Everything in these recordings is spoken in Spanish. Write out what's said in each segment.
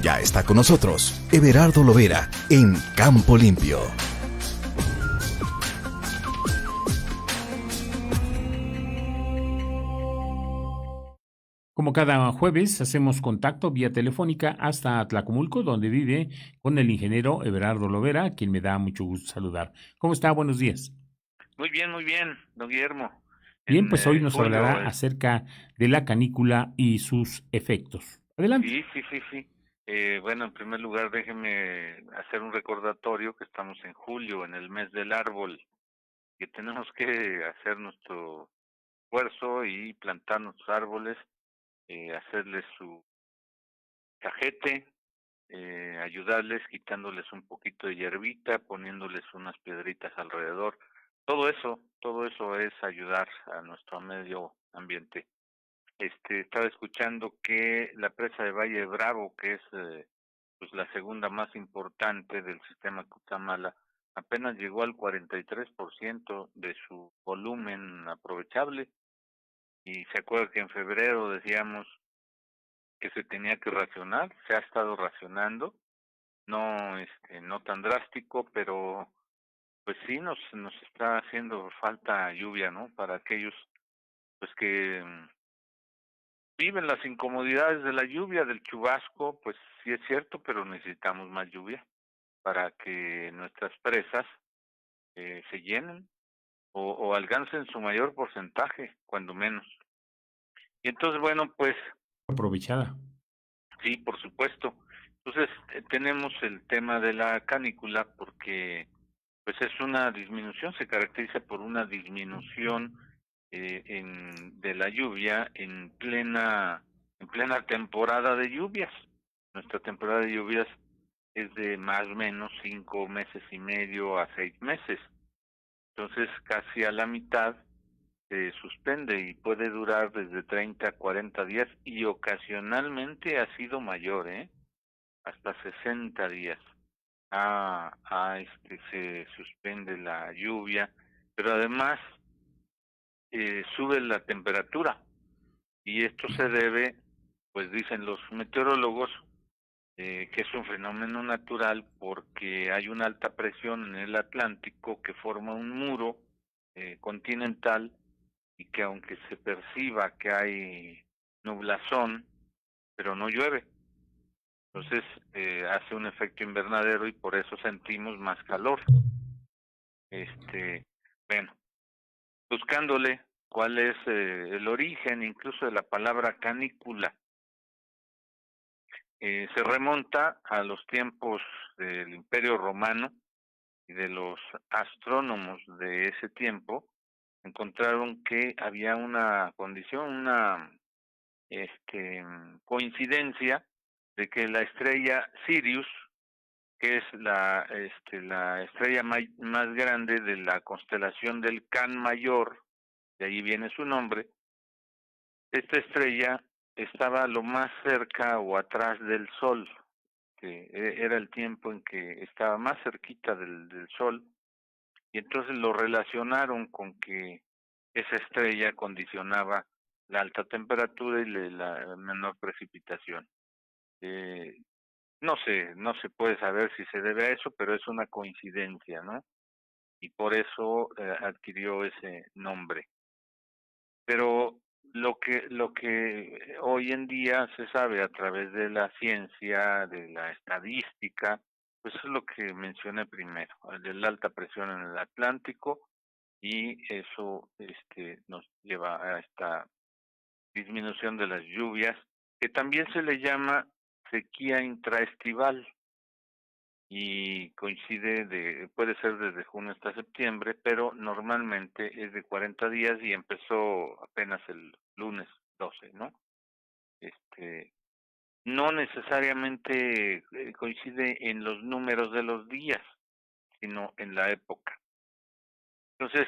Ya está con nosotros Everardo Lovera en Campo Limpio. Como cada jueves, hacemos contacto vía telefónica hasta Tlacomulco, donde vive con el ingeniero Everardo Lovera, a quien me da mucho gusto saludar. ¿Cómo está? Buenos días. Muy bien, don Guillermo. Bien, En pues hoy nos hablará julio, acerca de la canícula y sus efectos. Adelante. sí. Bueno, en primer lugar, déjeme hacer un recordatorio que estamos en julio, en el mes del árbol, que tenemos que hacer nuestro esfuerzo y plantar nuestros árboles, hacerles su cajete, ayudarles quitándoles un poquito de hierbita, poniéndoles unas piedritas alrededor. Todo eso es ayudar a nuestro medio ambiente. Estaba escuchando que la presa de Valle Bravo, que es pues la segunda más importante del sistema Cutzamala, apenas llegó al 43% de su volumen aprovechable. Y se acuerda que en febrero decíamos que se tenía que racionar, se ha estado racionando, no no tan drástico, pero pues sí nos está haciendo falta lluvia, ¿no? Para aquellos pues que viven las incomodidades de la lluvia, del chubasco, pues sí es cierto, pero necesitamos más lluvia para que nuestras presas se llenen o alcancen su mayor porcentaje, cuando menos. Y entonces, bueno, pues Aprovechada. sí, por supuesto. Entonces tenemos el tema de la canícula porque pues es una disminución, se caracteriza por una disminución de la lluvia en plena temporada de lluvias. Nuestra temporada de lluvias es de más o menos 5 meses y medio a 6 meses. Entonces casi a la mitad se suspende y puede durar desde 30 a 40 días y ocasionalmente ha sido mayor, hasta 60 días. Se suspende la lluvia, pero además sube la temperatura y esto se debe, pues dicen los meteorólogos, que es un fenómeno natural porque hay una alta presión en el Atlántico que forma un muro continental y que aunque se perciba que hay nublazón, pero no llueve. Entonces hace un efecto invernadero y por eso sentimos más calor. Este, bueno, buscándole cuál es el origen incluso de la palabra canícula. Se remonta a los tiempos del Imperio Romano y de los astrónomos de ese tiempo. Encontraron que había una condición, una coincidencia de que la estrella Sirius, que es la estrella más grande de la constelación del Can Mayor, de ahí viene su nombre. Esta estrella estaba lo más cerca o atrás del Sol, que era el tiempo en que estaba más cerquita del Sol, y entonces lo relacionaron con que esa estrella condicionaba la alta temperatura y la menor precipitación. Eh, no se puede saber si se debe a eso, pero es una coincidencia, ¿no? Y por eso adquirió ese nombre. Pero lo que hoy en día se sabe a través de la ciencia, de la estadística, pues es lo que mencioné primero, de la alta presión en el Atlántico, y eso nos lleva a esta disminución de las lluvias, que también se le llama sequía intraestival y puede ser desde junio hasta septiembre, pero normalmente es de 40 días y empezó apenas el lunes 12, ¿no? Este, no necesariamente coincide en los números de los días, sino en la época. Entonces,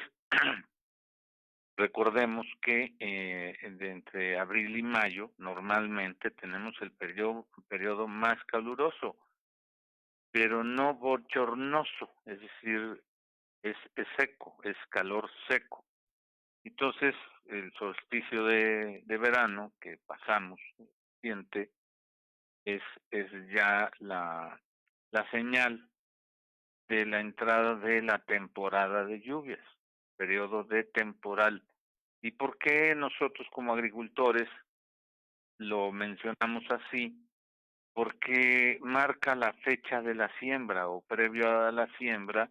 recordemos que de entre abril y mayo normalmente tenemos el periodo más caluroso, pero no bochornoso, es decir, es seco, es calor seco. Entonces, el solsticio de verano que pasamos, reciente, es, es ya la señal de la entrada de la temporada de lluvias, periodo de temporal. ¿Y por qué nosotros como agricultores lo mencionamos así? Porque marca la fecha de la siembra o previo a la siembra,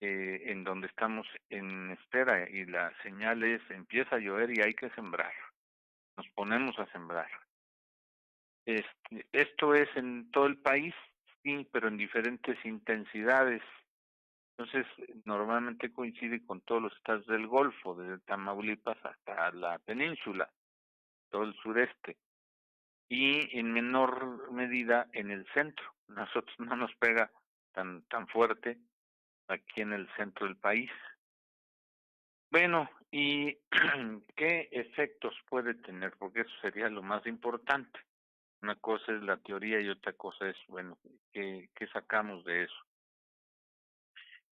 en donde estamos en espera y la señal es empieza a llover y hay que sembrar. Nos ponemos a sembrar. Esto es en todo el país, sí, pero en diferentes intensidades. Entonces, normalmente coincide con todos los estados del Golfo, desde Tamaulipas hasta la península, todo el sureste, y en menor medida en el centro. Nosotros no nos pega tan fuerte aquí en el centro del país. Bueno, ¿y qué efectos puede tener? Porque eso sería lo más importante. Una cosa es la teoría y otra cosa es, bueno, ¿qué sacamos de eso?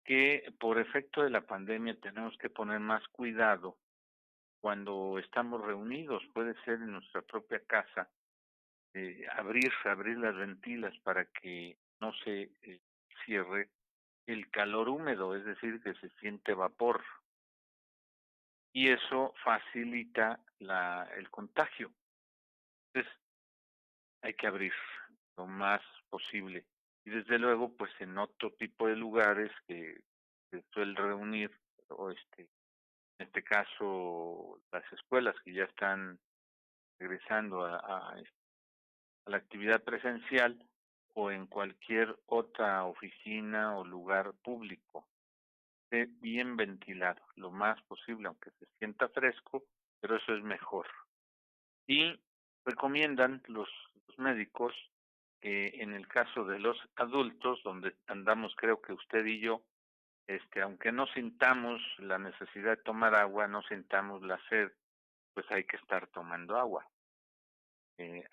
Que por efecto de la pandemia tenemos que poner más cuidado cuando estamos reunidos, puede ser en nuestra propia casa, abrir las ventilas para que no se cierre el calor húmedo, es decir, que se siente vapor, y eso facilita el contagio. Entonces, hay que abrir lo más posible. Y desde luego, pues en otro tipo de lugares que se suele reunir, o en este caso, las escuelas que ya están regresando a la actividad presencial o en cualquier otra oficina o lugar público, esté bien ventilado, lo más posible, aunque se sienta fresco, pero eso es mejor. Y recomiendan los médicos que en el caso de los adultos, donde andamos creo que usted y yo, aunque no sintamos la necesidad de tomar agua, no sintamos la sed, pues hay que estar tomando agua.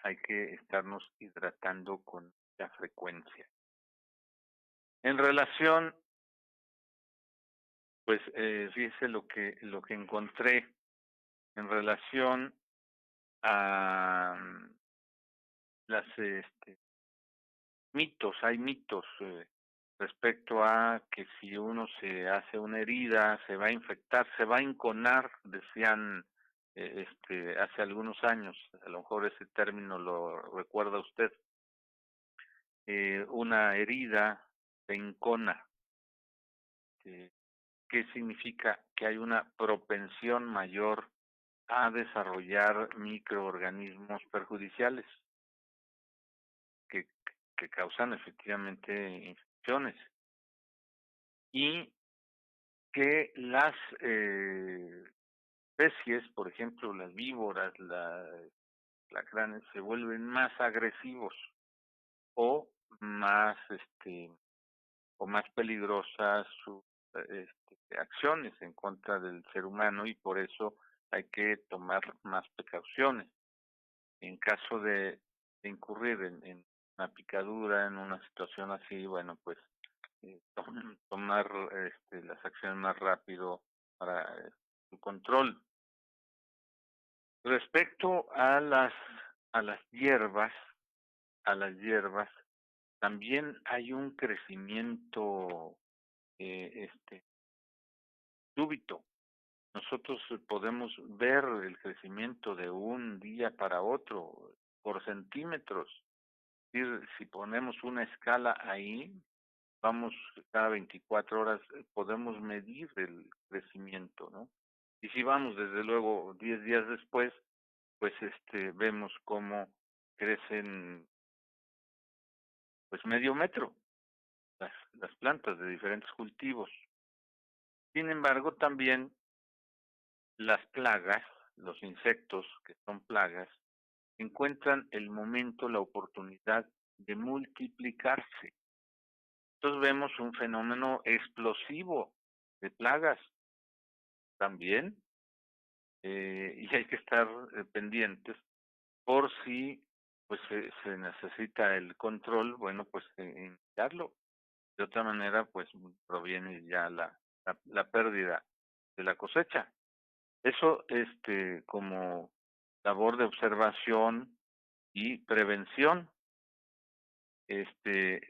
Hay que estarnos hidratando con mucha frecuencia. En relación, pues fíjese lo que encontré en relación a las mitos, hay mitos respecto a que si uno se hace una herida, se va a infectar, se va a enconar, decían hace algunos años, a lo mejor ese término lo recuerda usted, una herida se encona. Eh, ¿Qué significa? Que hay una propensión mayor a desarrollar microorganismos perjudiciales que, que causan efectivamente infecciones y que las especies, por ejemplo las víboras, las alacranes, se vuelven más agresivos o más o más peligrosas sus acciones en contra del ser humano y por eso hay que tomar más precauciones. En caso de incurrir en una picadura, en una situación así, bueno, pues tomar las acciones más rápido para su control. Respecto a las hierbas, también hay un crecimiento súbito. Nosotros podemos ver el crecimiento de un día para otro por centímetros. Es decir, si ponemos una escala ahí, vamos cada 24 horas, podemos medir el crecimiento, ¿no? Y si vamos desde luego 10 días después, pues vemos cómo crecen pues medio metro las plantas de diferentes cultivos. Sin embargo, también las plagas, los insectos que son plagas, encuentran el momento, la oportunidad de multiplicarse. Entonces vemos un fenómeno explosivo de plagas también, y hay que estar pendientes por si pues se necesita el control, bueno, pues iniciarlo. De otra manera, pues proviene ya la pérdida de la cosecha. Eso, como labor de observación y prevención.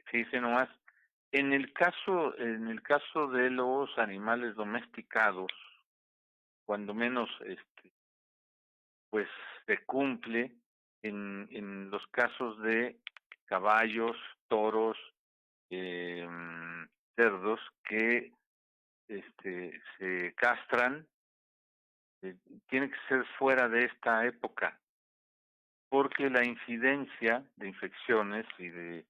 fíjese nomás, en el caso de los animales domesticados, cuando menos pues se cumple en los casos de caballos, toros, cerdos que se castran, tiene que ser fuera de esta época, porque la incidencia de infecciones y de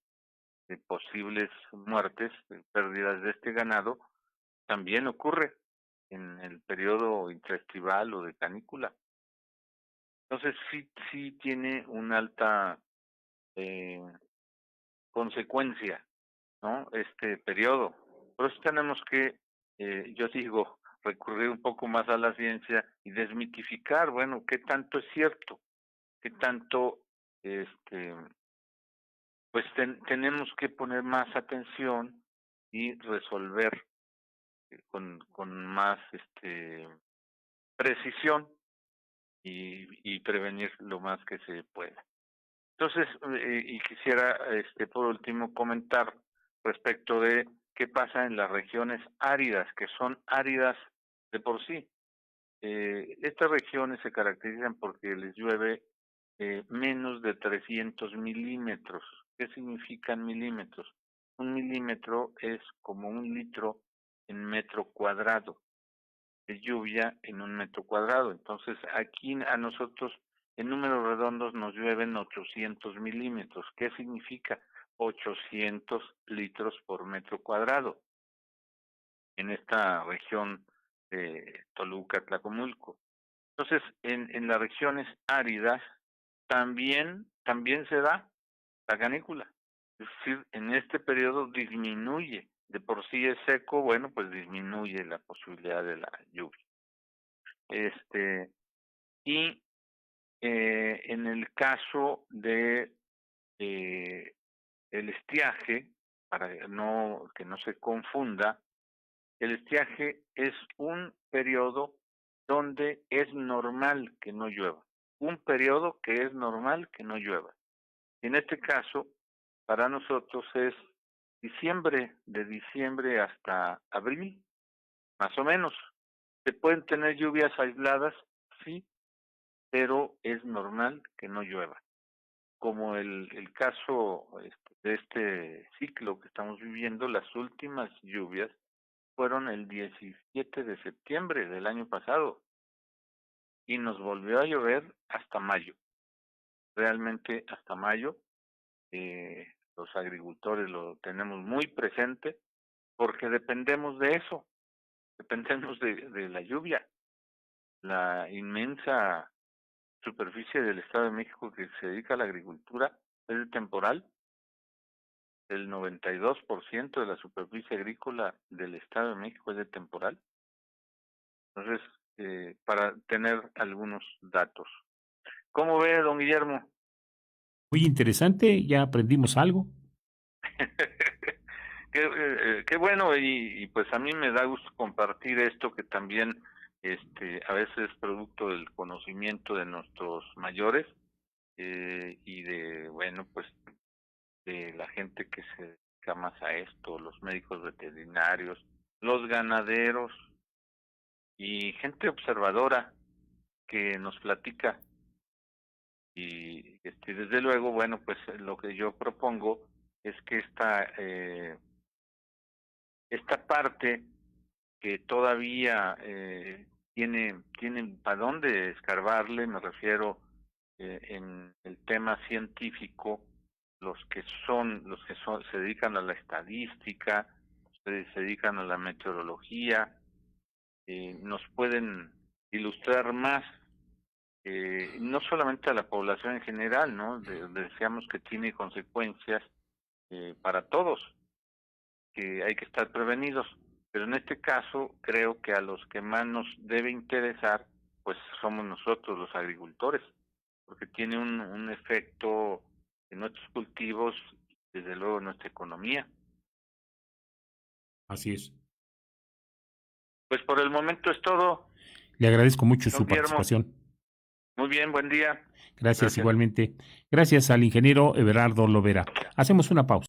posibles muertes, de pérdidas de este ganado, también ocurre en el periodo intraestival o de canícula. Entonces sí tiene una alta consecuencia, ¿no? Este periodo. Por eso tenemos que, yo digo, recurrir un poco más a la ciencia y desmitificar, bueno, qué tanto es cierto, qué tanto, pues tenemos que poner más atención y resolver con más precisión y prevenir lo más que se pueda. Entonces, y quisiera por último comentar respecto de qué pasa en las regiones áridas, que son áridas de por sí. Estas regiones se caracterizan porque les llueve menos de 300 milímetros. ¿Qué significan milímetros? Un milímetro es como 1 litro en metro cuadrado de lluvia en 1 metro cuadrado. Entonces, aquí a nosotros en números redondos nos llueven 800 milímetros. ¿Qué significa? 800 litros por metro cuadrado en esta región de Toluca, Tlacomulco. Entonces, en las regiones áridas también se da la canícula. Es decir, en este periodo disminuye. De por sí es seco, bueno, pues disminuye la posibilidad de la lluvia. Y en el caso de el estiaje, para que no se confunda, el estiaje es un periodo donde es normal que no llueva. Un periodo que es normal que no llueva. En este caso, para nosotros es de diciembre hasta abril, más o menos. ¿Se pueden tener lluvias aisladas? Sí, pero es normal que no llueva. Como el caso de este ciclo que estamos viviendo, las últimas lluvias fueron el 17 de septiembre del año pasado y nos volvió a llover hasta mayo. Realmente hasta mayo los agricultores lo tenemos muy presente porque dependemos de eso, dependemos de la lluvia. La inmensa superficie del Estado de México que se dedica a la agricultura es de temporal. El 92% de la superficie agrícola del Estado de México es de temporal. Entonces, para tener algunos datos. ¿Cómo ve, don Guillermo? Muy interesante, ya aprendimos algo. Qué bueno, y pues a mí me da gusto compartir esto que también a veces es producto del conocimiento de nuestros mayores y de, bueno, pues de la gente que se dedica más a esto, los médicos veterinarios, los ganaderos y gente observadora que nos platica. Y desde luego, bueno, pues lo que yo propongo es que esta parte que todavía tiene para dónde escarbarle, me refiero en el tema científico, los que se dedican a la estadística, se dedican a la meteorología, nos pueden ilustrar más, no solamente a la población en general, ¿no? Decíamos que tiene consecuencias para todos, que hay que estar prevenidos, pero en este caso creo que a los que más nos debe interesar, pues somos nosotros los agricultores, porque tiene un efecto en nuestros cultivos, desde luego en nuestra economía. Así es. Pues por el momento es todo. Le agradezco mucho Don su Guillermo, participación. muy bien, buen día. Gracias igualmente. Gracias al ingeniero Everardo Lovera. Hacemos una pausa.